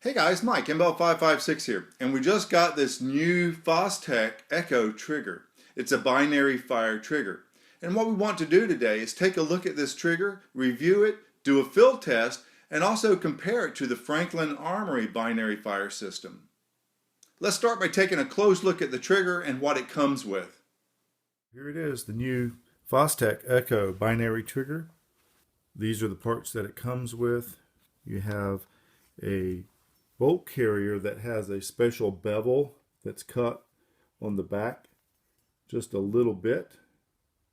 Hey guys, Mike, ML556 here, and we just got this new Fostech Echo trigger. It's a binary fire trigger. And what we want to do today is take a look at this trigger, review it, do a field test, and also compare it to the Franklin Armory binary fire system. Let's start by taking a close look at the trigger and what it comes with. Here it is, the new Fostech Echo binary trigger. These are the parts that it comes with. You have a bolt carrier that has a special bevel that's cut on the back just a little bit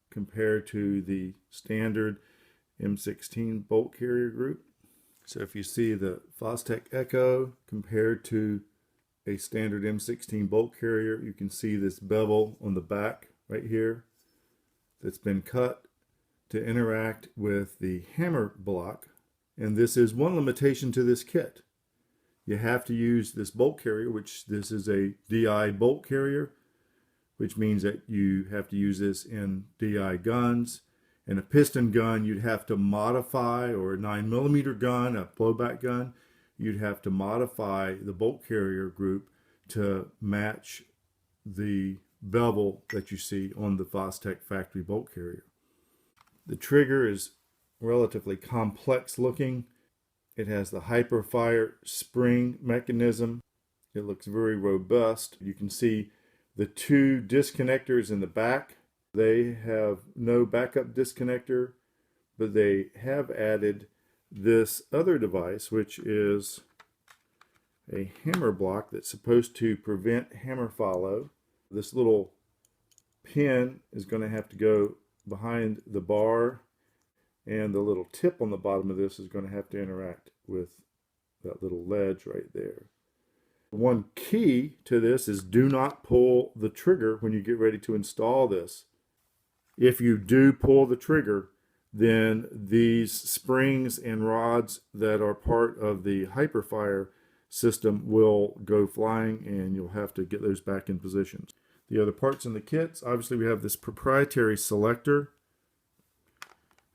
compared to the standard M16 bolt carrier group. So if you see the Fostech Echo compared to a standard M16 bolt carrier, you can see this bevel on the back right here that's been cut to interact with the hammer block. And this is one limitation to this kit. You have to use this bolt carrier, which this is a DI bolt carrier, which means that you have to use this in DI guns. In a piston gun, you'd have to modify, or a 9mm gun, a blowback gun, you'd have to modify the bolt carrier group to match the bevel that you see on the Fostech factory bolt carrier. The trigger is relatively complex looking. It has the hyperfire spring mechanism. It looks very robust. You can see the two disconnectors in the back. They have no backup disconnector, but they have added this other device, which is a hammer block that's supposed to prevent hammer follow. This little pin is going to have to go behind the bar, and the little tip on the bottom of this is going to have to interact with that little ledge right there. One key to this is do not pull the trigger when you get ready to install this. If you do pull the trigger, then these springs and rods that are part of the hyperfire system will go flying, and you'll have to get those back in position. The other parts in the kits, obviously we have this proprietary selector.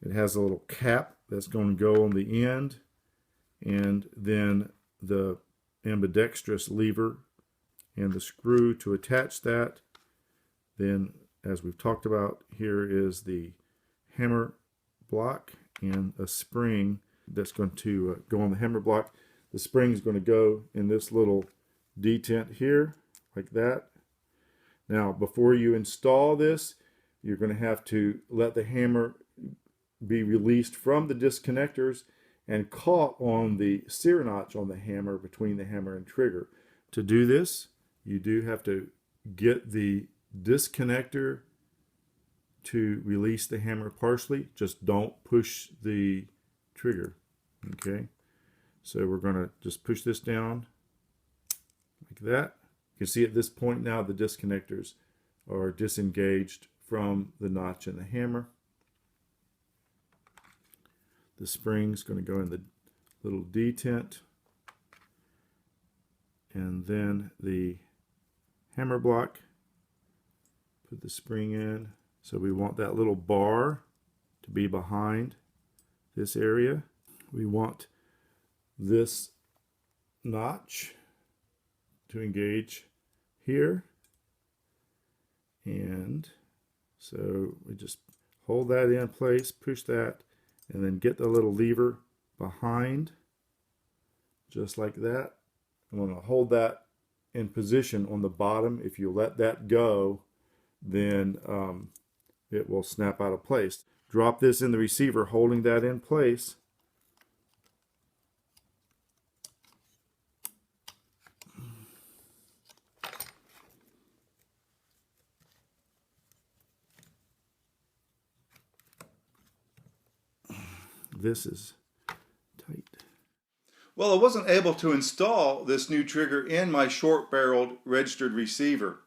It has a little cap that's going to go on the end, and then the ambidextrous lever and the screw to attach that. Then, as we've talked about, here is the hammer block and a spring that's going to go on the hammer block. The spring is going to go in this little detent here, like that. Now, before you install this, you're going to have to let the hammer be released from the disconnectors and caught on the sear notch on the hammer between the hammer and trigger. To do this, you do have to get the disconnector to release the hammer partially. Just don't push the trigger. Okay, so we're going to just push this down like that. You can see at this point now the disconnectors are disengaged from the notch in the hammer. The spring's going to go in the little detent, and then the hammer block, put the spring in. So we want that little bar to be behind this area. We want this notch to engage here, and so we just hold that in place, push that, and then get the little lever behind, just like that. I'm going to hold that in position on the bottom. If you let that go, then it will snap out of place. Drop this in the receiver, holding that in place. This is tight. Well, I wasn't able to install this new trigger in my short-barreled registered receiver.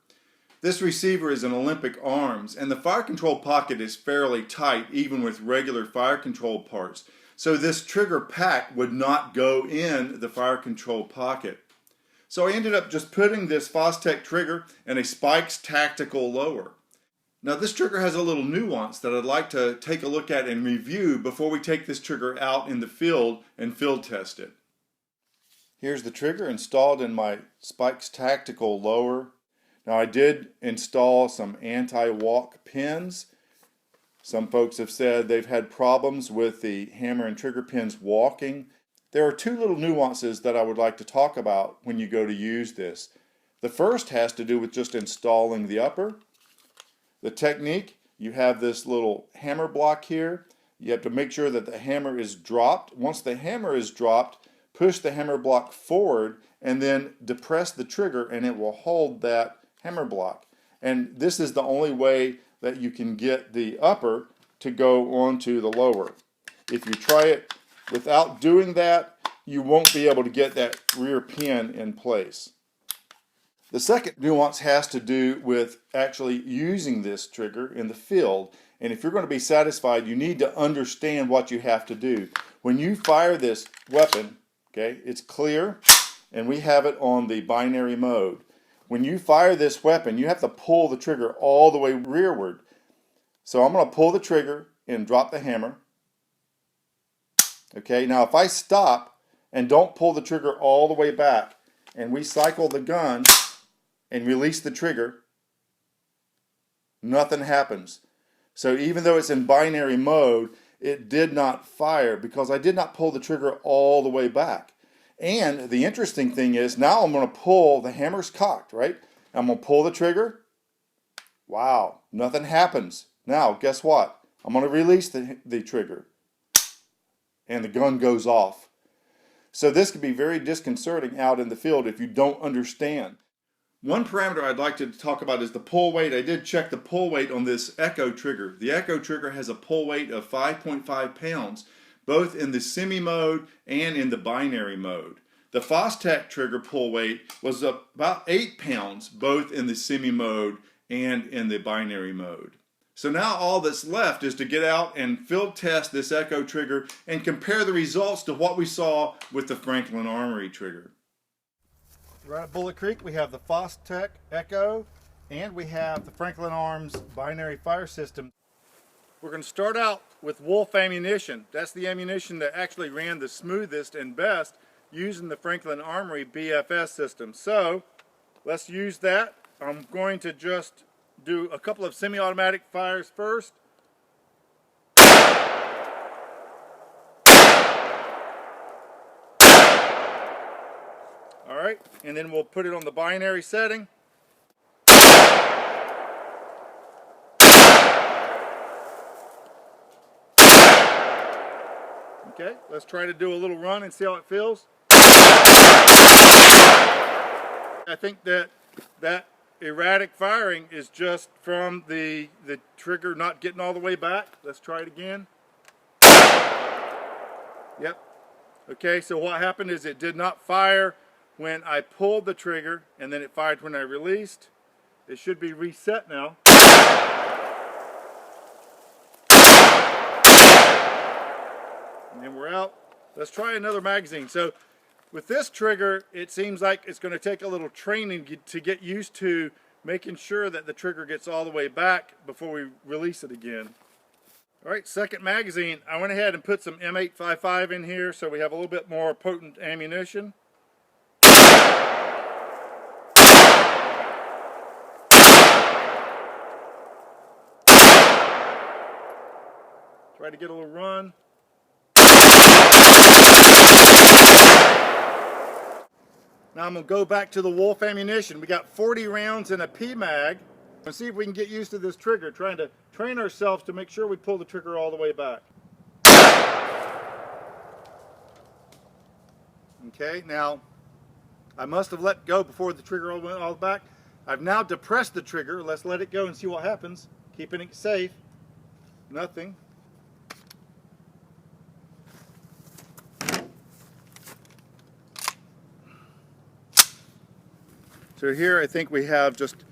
This receiver is an Olympic Arms, and the fire control pocket is fairly tight even with regular fire control parts. So this trigger pack would not go in the fire control pocket. So I ended up just putting this Fostech trigger in a Spikes Tactical Lower. Now this trigger has a little nuance that I'd like to take a look at and review before we take this trigger out in the field and field test it. Here's the trigger installed in my Spikes Tactical lower. Now I did install some anti-walk pins. Some folks have said they've had problems with the hammer and trigger pins walking. There are two little nuances that I would like to talk about when you go to use this. The first has to do with just installing the upper. The technique, you have this little hammer block here. You have to make sure that the hammer is dropped. Once the hammer is dropped, push the hammer block forward and then depress the trigger and it will hold that hammer block. And this is the only way that you can get the upper to go onto the lower. If you try it without doing that, you won't be able to get that rear pin in place. The second nuance has to do with actually using this trigger in the field. And if you're going to be satisfied, you need to understand what you have to do. When you fire this weapon, okay, it's clear, and we have it on the binary mode. When you fire this weapon, you have to pull the trigger all the way rearward. So I'm going to pull the trigger and drop the hammer. Okay, now if I stop and don't pull the trigger all the way back, and we cycle the gun and release the trigger, nothing happens. So even though it's in binary mode, it did not fire because I did not pull the trigger all the way back. And the interesting thing is now I'm going to pull, the hammer's cocked, right? I'm going to pull the trigger. Wow, nothing happens. Now, guess what? I'm going to release the trigger and the gun goes off. So this can be very disconcerting out in the field if you don't understand. One parameter I'd like to talk about is the pull weight. I did check the pull weight on this Echo trigger. The Echo trigger has a pull weight of 5.5 pounds, both in the semi mode and in the binary mode. The Fostech trigger pull weight was about 8 pounds, both in the semi mode and in the binary mode. So now all that's left is to get out and field test this Echo trigger and compare the results to what we saw with the Franklin Armory trigger. Right at Bullet Creek, we have the Fostech Echo and we have the Franklin Arms binary fire system. We're going to start out with Wolf ammunition. That's the ammunition that actually ran the smoothest and best using the Franklin Armory BFS system. So let's use that. I'm going to just do a couple of semi-automatic fires first. Alright, and then we'll put it on the binary setting. Okay, let's try to do a little run and see how it feels. I think that erratic firing is just from the trigger not getting all the way back. Let's try it again. Yep. Okay, so what happened is it did not fire when I pulled the trigger, and then it fired when I released. It should be reset now. And then we're out. Let's try another magazine. So with this trigger, it seems like it's going to take a little training to get used to making sure that the trigger gets all the way back before we release it again. Alright, second magazine. I went ahead and put some M855 in here so we have a little bit more potent ammunition. Try to get a little run. Now I'm going to go back to the Wolf ammunition. We got 40 rounds in a P-mag. Let's see if we can get used to this trigger, trying to train ourselves to make sure we pull the trigger all the way back. Okay, now I must have let go before the trigger went all back. I've now depressed the trigger. Let's let it go and see what happens. Keeping it safe. Nothing. So here I think we have just,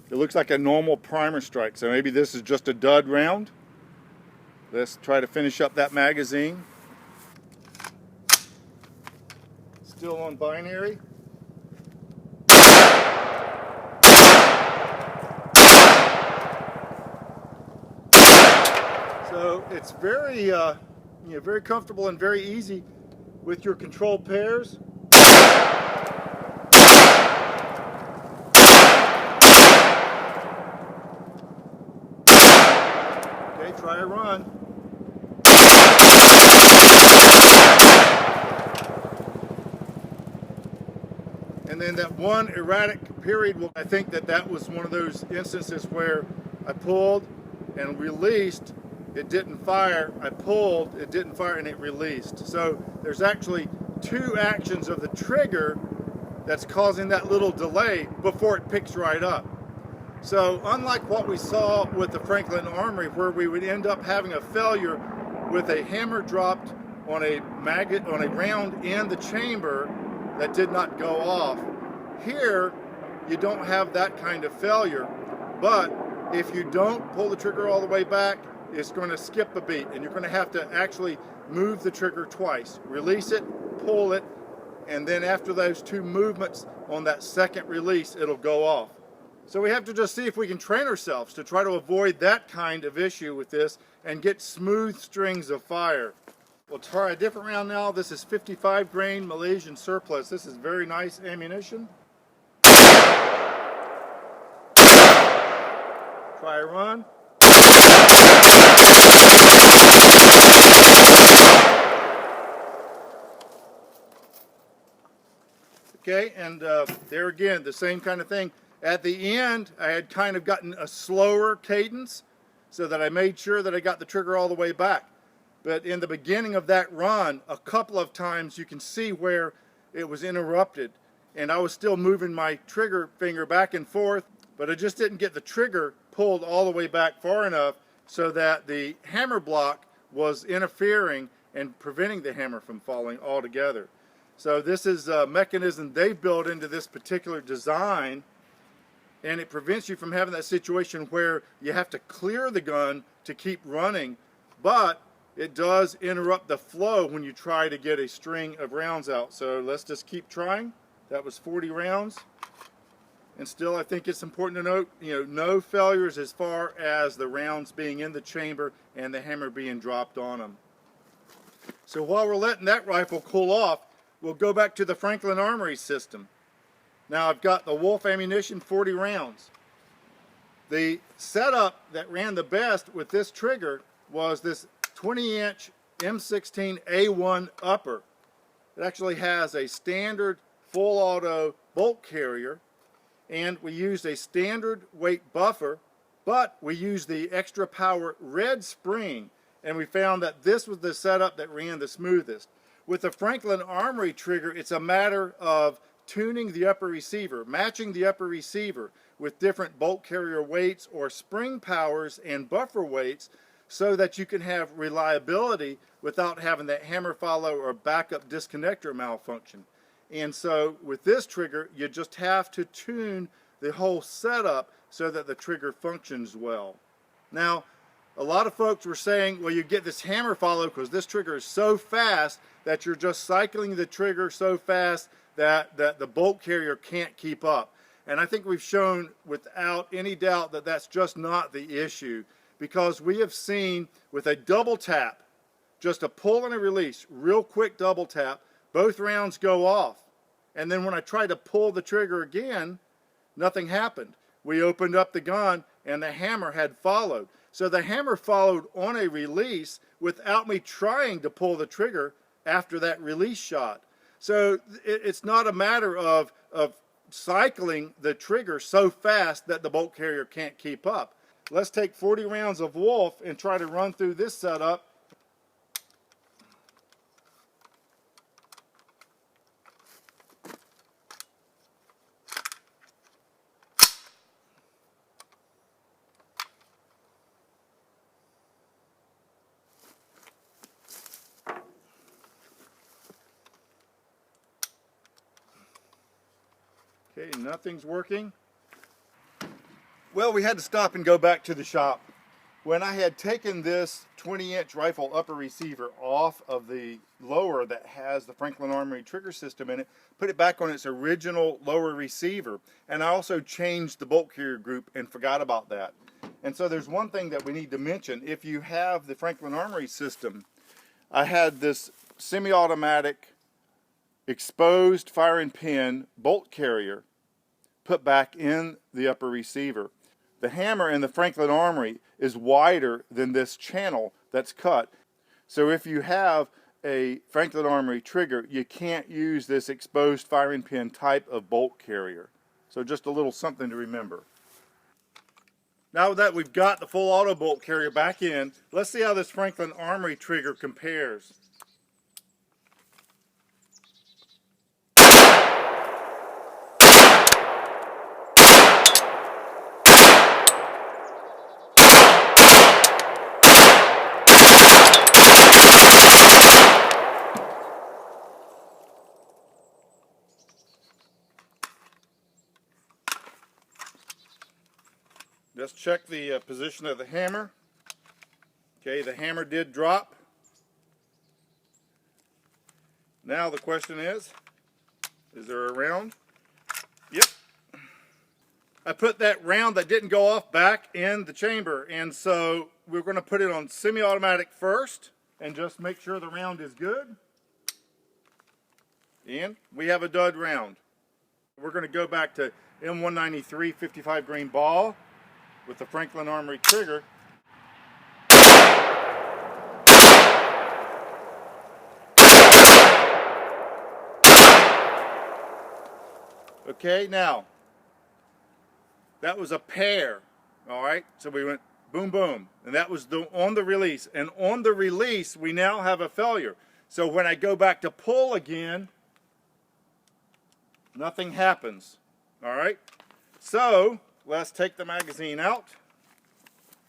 it looks like a normal primer strike. So maybe this is just a dud round. Let's try to finish up that magazine. Still on binary. So it's very, very comfortable and very easy with your control pairs. try a run. And then that one erratic period, well, I think that was one of those instances where I pulled and released, it didn't fire. I pulled, it didn't fire, and it released. So there's actually two actions of the trigger that's causing that little delay before it picks right up. So unlike what we saw with the Franklin Armory, where we would end up having a failure with a hammer dropped on a round in the chamber that did not go off, here you don't have that kind of failure. But if you don't pull the trigger all the way back, it's going to skip a beat, and you're going to have to actually move the trigger twice. Release it, pull it, and then after those two movements on that second release, it'll go off. So we have to just see if we can train ourselves to try to avoid that kind of issue with this and get smooth strings of fire. We'll try a different round now. This is 55 grain Malaysian surplus. This is very nice ammunition. Try a run. Okay, and there again, the same kind of thing. At the end, I had kind of gotten a slower cadence so that I made sure that I got the trigger all the way back. But in the beginning of that run, a couple of times you can see where it was interrupted. And I was still moving my trigger finger back and forth, but I just didn't get the trigger pulled all the way back far enough so that the hammer block was interfering and preventing the hammer from falling altogether. So this is a mechanism they built into this particular design, and it prevents you from having that situation where you have to clear the gun to keep running, but it does interrupt the flow when you try to get a string of rounds out. So let's just keep trying. That was 40 rounds. And still, I think it's important to note, no failures as far as the rounds being in the chamber and the hammer being dropped on them. So while we're letting that rifle cool off, we'll go back to the Franklin Armory system. Now I've got the Wolf ammunition, 40 rounds. The setup that ran the best with this trigger was this 20-inch M16A1 upper. It actually has a standard full auto bolt carrier, and we used a standard weight buffer, but we used the extra power red spring, and we found that this was the setup that ran the smoothest. With the Franklin Armory trigger, it's a matter of tuning the upper receiver, matching the upper receiver with different bolt carrier weights or spring powers and buffer weights so that you can have reliability without having that hammer follow or backup disconnector malfunction. And so with this trigger, you just have to tune the whole setup so that the trigger functions well. Now, a lot of folks were saying, well, you get this hammer follow because this trigger is so fast that you're just cycling the trigger so fast that the bolt carrier can't keep up. And I think we've shown without any doubt that that's just not the issue, because we have seen with a double tap, just a pull and a release, real quick double tap, both rounds go off. And then when I tried to pull the trigger again, nothing happened. We opened up the gun and the hammer had followed. So the hammer followed on a release without me trying to pull the trigger after that release shot. So it's not a matter of cycling the trigger so fast that the bolt carrier can't keep up. Let's take 40 rounds of Wolf and try to run through this setup. Okay, nothing's working. Well, we had to stop and go back to the shop. When I had taken this 20-inch rifle upper receiver off of the lower that has the Franklin Armory trigger system in it, put it back on its original lower receiver, and I also changed the bolt carrier group and forgot about that. And so there's one thing that we need to mention. If you have the Franklin Armory system, I had this semi-automatic exposed fire and pin bolt carrier put back in the upper receiver. The hammer in the Franklin Armory is wider than this channel that's cut. So if you have a Franklin Armory trigger, you can't use this exposed firing pin type of bolt carrier. So just a little something to remember. Now that we've got the full auto bolt carrier back in, let's see how this Franklin Armory trigger compares. Let's check the position of the hammer. Okay, the hammer did drop. Now the question is there a round? Yep. I put that round that didn't go off back in the chamber, and so we're going to put it on semi-automatic first and just make sure the round is good. And we have a dud round. We're going to go back to M193 55 grain ball with the Franklin Armory trigger. Okay, now that was a pair. All right, so we went boom boom, and that was on the release, and on the release we now have a failure. So when I go back to pull again, nothing happens. All right, so let's take the magazine out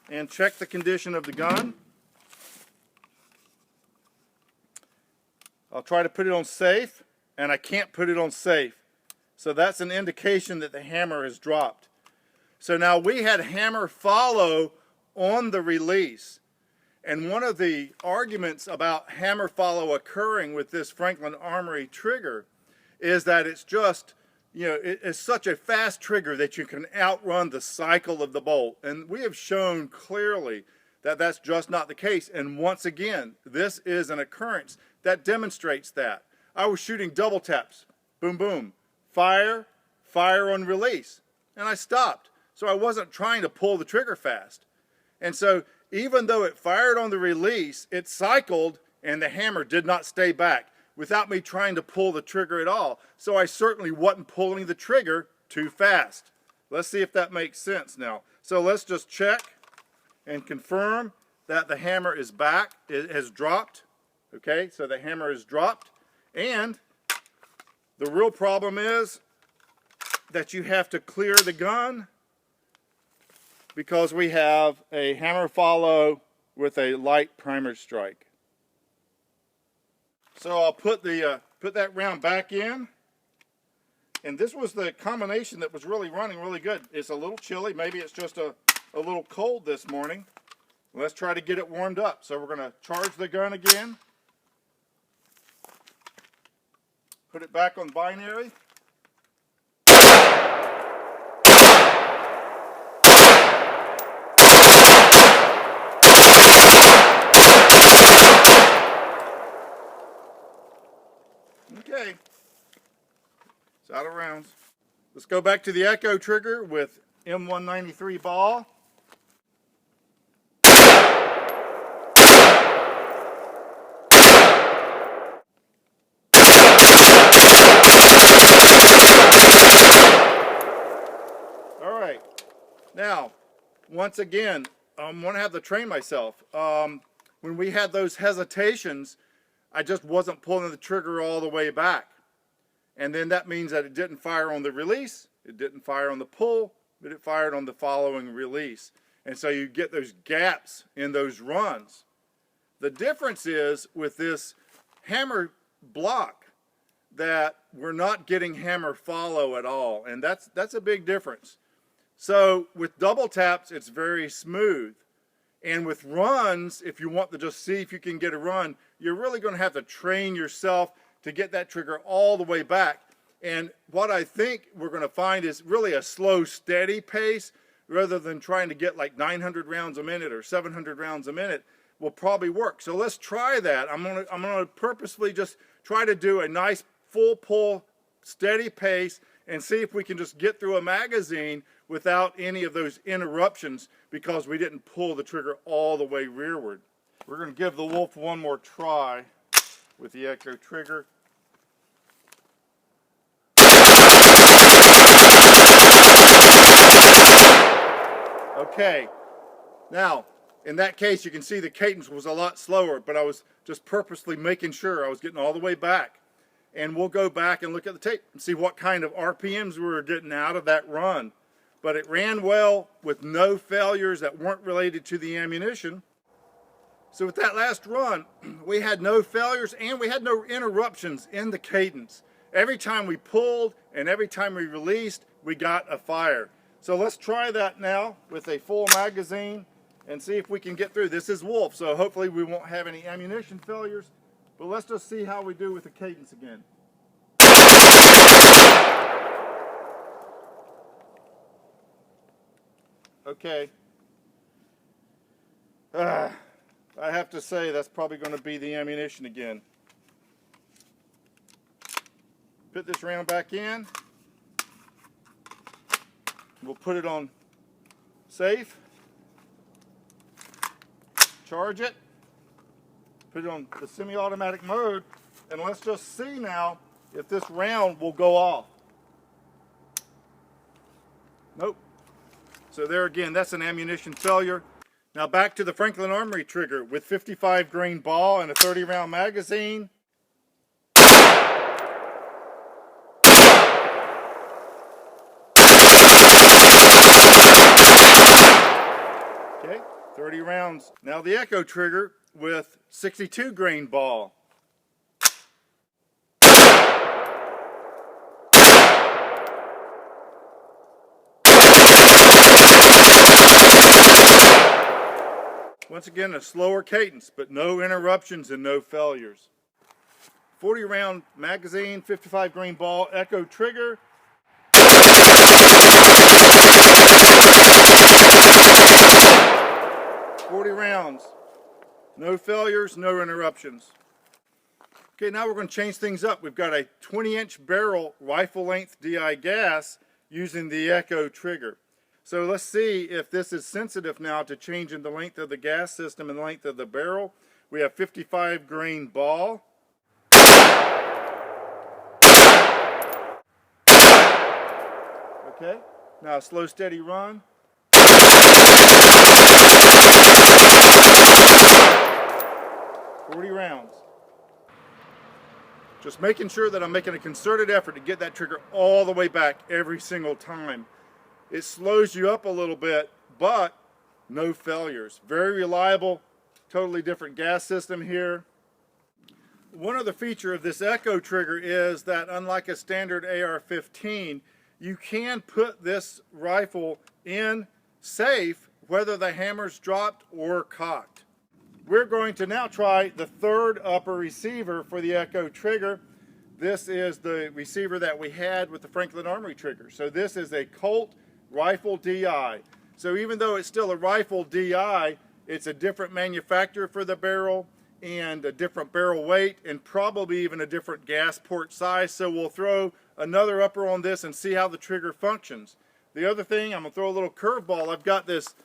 and check the condition of the gun. I'll try to put it on safe, and I can't put it on safe. So that's an indication that the hammer has dropped. So now we had hammer follow on the release. And one of the arguments about hammer follow occurring with this Franklin Armory trigger is that it's just, it's such a fast trigger that you can outrun the cycle of the bolt. And we have shown clearly that that's just not the case. And once again, this is an occurrence that demonstrates that. I was shooting double taps, boom, boom, fire, fire on release, and I stopped. So I wasn't trying to pull the trigger fast. And so even though it fired on the release, it cycled and the hammer did not stay back without me trying to pull the trigger at all. So I certainly wasn't pulling the trigger too fast. Let's see if that makes sense now. So let's just check and confirm that the hammer is back. It has dropped. Okay, so the hammer is dropped. And the real problem is that you have to clear the gun because we have a hammer follow with a light primer strike. So I'll put that round back in, and this was the combination that was really running really good. It's a little chilly, maybe it's just a little cold this morning. Let's try to get it warmed up. So we're going to charge the gun again, put it back on binary. Okay, it's out of rounds. Let's go back to the Echo trigger with M193 ball. All right, now, once again, I'm going to have to train myself. When we had those hesitations, I just wasn't pulling the trigger all the way back. And then that means that it didn't fire on the release, it didn't fire on the pull, but it fired on the following release. And so you get those gaps in those runs. The difference is with this hammer block that we're not getting hammer follow at all. And that's a big difference. So with double taps, it's very smooth. And with runs, if you want to just see if you can get a run, you're really going to have to train yourself to get that trigger all the way back. And what I think we're going to find is really a slow, steady pace rather than trying to get like 900 rounds a minute or 700 rounds a minute will probably work. So let's try that. I'm going to purposely just try to do a nice full pull, steady pace and see if we can just get through a magazine without any of those interruptions because we didn't pull the trigger all the way rearward. We're going to give the Wolf one more try with the Echo trigger. Okay, now in that case you can see the cadence was a lot slower, but I was just purposely making sure I was getting all the way back. And we'll go back and look at the tape and see what kind of RPMs we were getting out of that run. But it ran well with no failures that weren't related to the ammunition. So with that last run, we had no failures and we had no interruptions in the cadence. Every time we pulled and every time we released, we got a fire. So let's try that now with a full magazine and see if we can get through. This is Wolf, so hopefully we won't have any ammunition failures. But let's just see how we do with the cadence again. Okay. I have to say that's probably going to be the ammunition again. Put this round back in. We'll put it on safe. Charge it. Put it on the semi-automatic mode, and let's just see now if this round will go off. Nope. So there again, that's an ammunition failure. Now back to the Franklin Armory trigger with 55 grain ball and a 30 round magazine. Okay, 30 rounds. Now the Echo trigger with 62 grain ball. Once again, a slower cadence, but no interruptions and no failures. 40 round magazine, 55 grain ball, Echo trigger. 40 rounds. No failures, no interruptions. Okay, now we're going to change things up. We've got a 20-inch barrel rifle length DI gas using the Echo trigger. So let's see if this is sensitive now to changing the length of the gas system and the length of the barrel. We have 55 grain ball. Okay, now a slow steady run. 40 rounds. Just making sure that I'm making a concerted effort to get that trigger all the way back every single time. It slows you up a little bit, but no failures. Very reliable, totally different gas system here. One other feature of this Echo trigger is that unlike a standard AR-15, you can put this rifle in safe whether the hammer's dropped or cocked. We're going to now try the third upper receiver for the Echo trigger. This is the receiver that we had with the Franklin Armory trigger. So this is a Colt rifle DI. So even though it's still a rifle DI, it's a different manufacturer for the barrel and a different barrel weight and probably even a different gas port size. So we'll throw another upper on this and see how the trigger functions. The other thing, I'm going to throw a little curveball. I've got this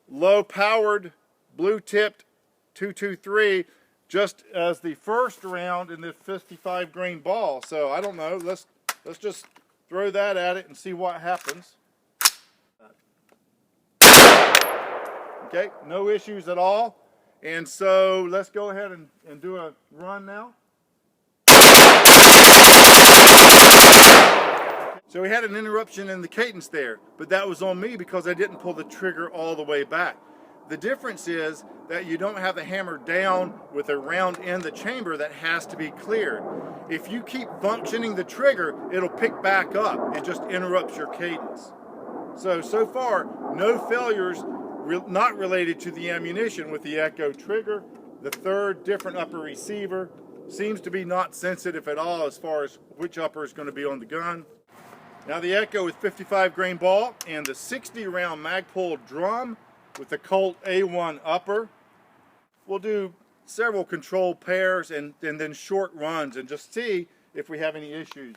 low powered blue tipped 223 just as the first round in the 55 grain ball. So I don't know, let's just throw that at it and see what happens. Okay, no issues at all. And so let's go ahead and do a run now. So we had an interruption in the cadence there, but that was on me because I didn't pull the trigger all the way back. The difference is that you don't have the hammer down with a round in the chamber that has to be cleared. If you keep functioning the trigger, it'll pick back up and just interrupts your cadence. So far, no failures not related to the ammunition with the Echo trigger. The third different upper receiver seems to be not sensitive at all as far as which upper is going to be on the gun. Now the Echo with 55 grain ball and the 60 round Magpul drum with the Colt A1 upper. We'll do several control pairs and then short runs and just see if we have any issues.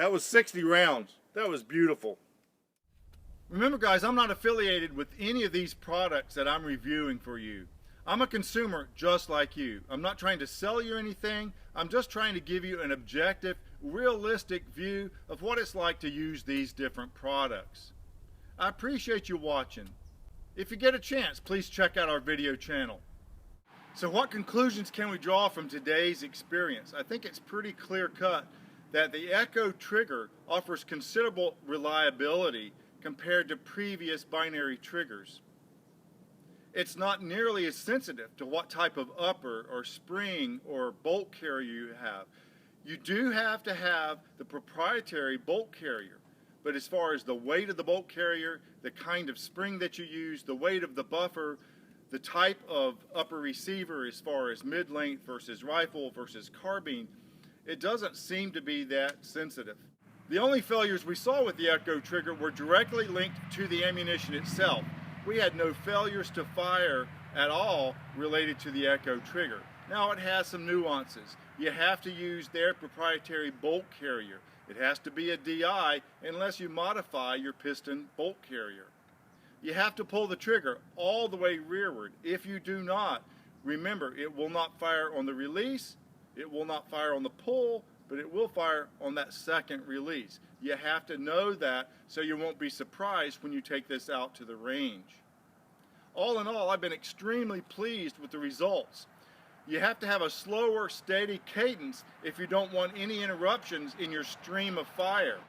That was 60 rounds. That was beautiful. Remember guys, I'm not affiliated with any of these products that I'm reviewing for you. I'm a consumer just like you. I'm not trying to sell you anything. I'm just trying to give you an objective, realistic view of what it's like to use these different products. I appreciate you watching. If you get a chance, please check out our video channel. So what conclusions can we draw from today's experience? I think it's pretty clear cut that the Echo trigger offers considerable reliability compared to previous binary triggers. It's not nearly as sensitive to what type of upper or spring or bolt carrier you have. You do have to have the proprietary bolt carrier, but as far as the weight of the bolt carrier, the kind of spring that you use, the weight of the buffer, the type of upper receiver as far as mid-length versus rifle versus carbine, it doesn't seem to be that sensitive. The only failures we saw with the Echo trigger were directly linked to the ammunition itself. We had no failures to fire at all related to the Echo trigger. Now it has some nuances. You have to use their proprietary bolt carrier. It has to be a DI unless you modify your piston bolt carrier. You have to pull the trigger all the way rearward. If you do not, remember, it will not fire on the release, it will not fire on the pull, but it will fire on that second release. You have to know that so you won't be surprised when you take this out to the range. All in all, I've been extremely pleased with the results. You have to have a slower, steady cadence if you don't want any interruptions in your stream of fire.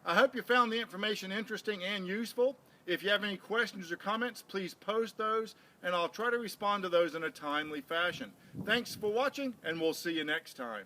I hope you found the information interesting and useful. If you have any questions or comments, please post those, and I'll try to respond to those in a timely fashion. Thanks for watching, and we'll see you next time.